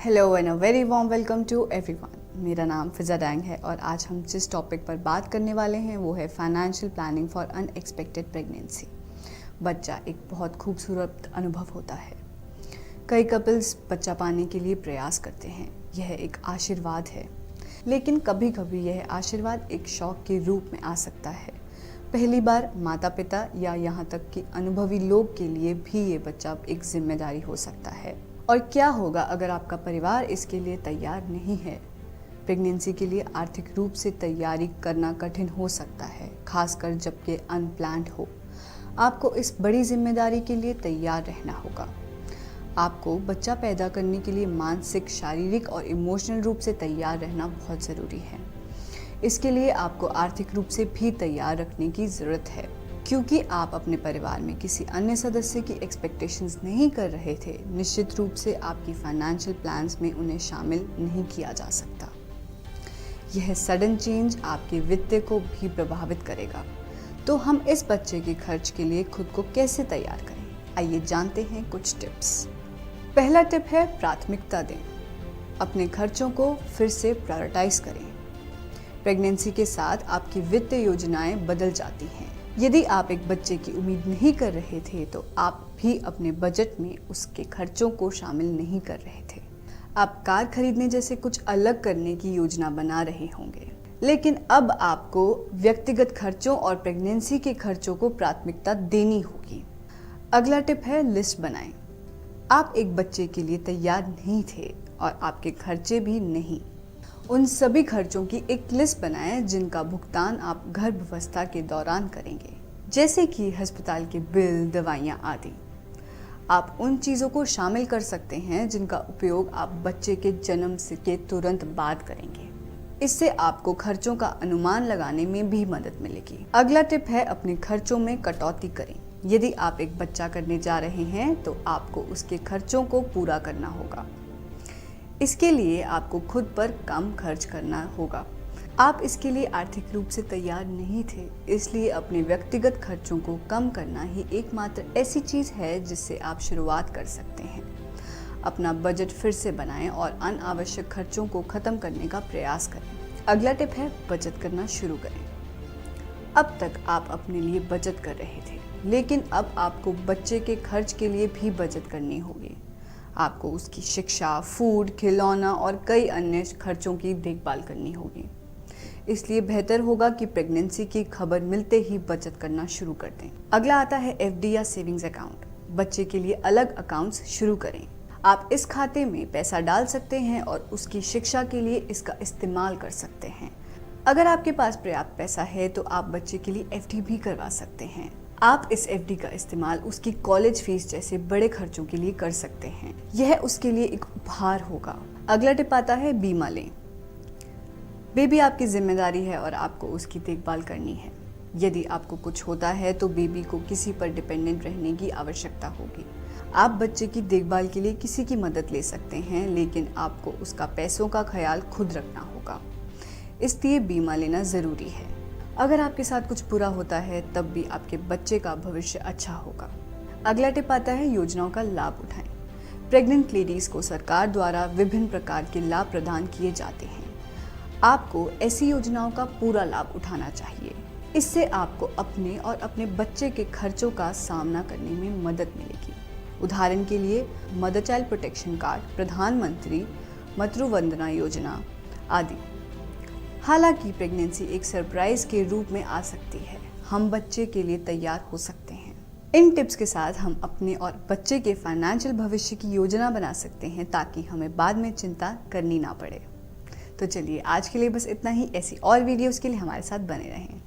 Hello and a very warm welcome to everyone. मेरा नाम फिजा dang है और आज हम जिस टॉपिक पर बात करने वाले हैं वो है financial planning for unexpected pregnancy. बच्चा एक बहुत खूबसूरत अनुभव होता है। कई कपल्स बच्चा पाने के लिए प्रयास करते हैं, यह एक आशीर्वाद है, लेकिन कभी कभी यह आशीर्वाद एक शौक के रूप में आ सकता है। पहली बार माता पिता या यहाँ तक कि अनुभवी लोग के लिए भी ये बच्चा एक जिम्मेदारी हो सकता है। और क्या होगा अगर आपका परिवार इसके लिए तैयार नहीं है? प्रेगनेंसी के लिए आर्थिक रूप से तैयारी करना कठिन हो सकता है, खासकर जब ये अनप्लान्ड हो। आपको इस बड़ी जिम्मेदारी के लिए तैयार रहना होगा। आपको बच्चा पैदा करने के लिए मानसिक, शारीरिक और इमोशनल रूप से तैयार रहना बहुत ज़रूरी है। इसके लिए आपको आर्थिक रूप से भी तैयार रखने की ज़रूरत है, क्योंकि आप अपने परिवार में किसी अन्य सदस्य की एक्सपेक्टेशंस नहीं कर रहे थे। निश्चित रूप से आपकी फाइनेंशियल प्लान्स में उन्हें शामिल नहीं किया जा सकता। यह सडन चेंज आपके वित्त को भी प्रभावित करेगा। तो हम इस बच्चे के खर्च के लिए खुद को कैसे तैयार करें, आइए जानते हैं कुछ टिप्स। पहला टिप है प्राथमिकता दें। अपने खर्चों को फिर से प्रायोरिटाइज करें। प्रेगनेंसी के साथ आपकी वित्तीय योजनाएं बदल जाती हैं। यदि आप एक बच्चे की उम्मीद नहीं कर रहे थे तो आप भी अपने बजट में उसके खर्चों को शामिल नहीं कर रहे थे। आप कार खरीदने जैसे कुछ अलग करने की योजना बना रहे होंगे, लेकिन अब आपको व्यक्तिगत खर्चों और प्रेगनेंसी के खर्चों को प्राथमिकता देनी होगी। अगला टिप है लिस्ट बनाएं। आप एक बच्चे के लिए तैयार नहीं थे और आपके खर्चे भी नहीं। उन सभी खर्चों की एक लिस्ट बनाएं जिनका भुगतान आप गर्भावस्था के दौरान करेंगे, जैसे कि अस्पताल के बिल, दवाइयाँ आदि। आप उन चीज़ों को शामिल कर सकते हैं जिनका उपयोग आप बच्चे के जन्म से के तुरंत बाद करेंगे। इससे आपको खर्चों का अनुमान लगाने में भी मदद मिलेगी। अगला टिप है अपने खर्चों में कटौती करें। यदि आप एक बच्चा करने जा रहे हैं तो आपको उसके खर्चों को पूरा करना होगा। इसके लिए आपको खुद पर कम खर्च करना होगा। आप इसके लिए आर्थिक रूप से तैयार नहीं थे, इसलिए अपने व्यक्तिगत खर्चों को कम करना ही एकमात्र ऐसी चीज़ है जिससे आप शुरुआत कर सकते हैं। अपना बजट फिर से बनाएं और अनावश्यक खर्चों को खत्म करने का प्रयास करें। अगला टिप है बचत करना शुरू करें। अब तक आप अपने लिए बचत कर रहे थे, लेकिन अब आपको बच्चे के खर्च के लिए भी बचत करनी होगी। आपको उसकी शिक्षा, फूड, खिलौना और कई अन्य खर्चों की देखभाल करनी होगी। इसलिए बेहतर होगा कि प्रेगनेंसी की खबर मिलते ही बचत करना शुरू कर दें। अगला आता है एफडी या सेविंग्स अकाउंट। बच्चे के लिए अलग अकाउंट्स शुरू करें। आप इस खाते में पैसा डाल सकते हैं और उसकी शिक्षा के लिए इसका इस्तेमाल कर सकते हैं। अगर आपके पास पर्याप्त पैसा है तो आप बच्चे के लिए एफडी भी करवा सकते हैं। आप इस एफडी का इस्तेमाल उसकी कॉलेज फीस जैसे बड़े खर्चों के लिए कर सकते हैं। यह उसके लिए एक उपहार होगा। अगला टिप आता है बीमा लें। बेबी आपकी जिम्मेदारी है और आपको उसकी देखभाल करनी है। यदि आपको कुछ होता है तो बेबी को किसी पर डिपेंडेंट रहने की आवश्यकता होगी। आप बच्चे की देखभाल के लिए किसी की मदद ले सकते हैं, लेकिन आपको उसका पैसों का ख्याल खुद रखना होगा। इसलिए बीमा लेना ज़रूरी है। अगर आपके साथ कुछ बुरा होता है तब भी आपके बच्चे का भविष्य अच्छा होगा। अगला टिप आता है योजनाओं का लाभ उठाएं। प्रेग्नेंट लेडीज को सरकार द्वारा विभिन्न प्रकार के लाभ प्रदान किए जाते हैं। आपको ऐसी योजनाओं का पूरा लाभ उठाना चाहिए। इससे आपको अपने और अपने बच्चे के खर्चों का सामना करने में मदद मिलेगी। उदाहरण के लिए मदर चाइल्ड प्रोटेक्शन कार्ड, प्रधानमंत्री मातृ वंदना योजना आदि। हालांकि प्रेगनेंसी एक सरप्राइज के रूप में आ सकती है, हम बच्चे के लिए तैयार हो सकते हैं। इन टिप्स के साथ हम अपने और बच्चे के फाइनेंशियल भविष्य की योजना बना सकते हैं ताकि हमें बाद में चिंता करनी ना पड़े। तो चलिए आज के लिए बस इतना ही। ऐसी और वीडियोस के लिए हमारे साथ बने रहें।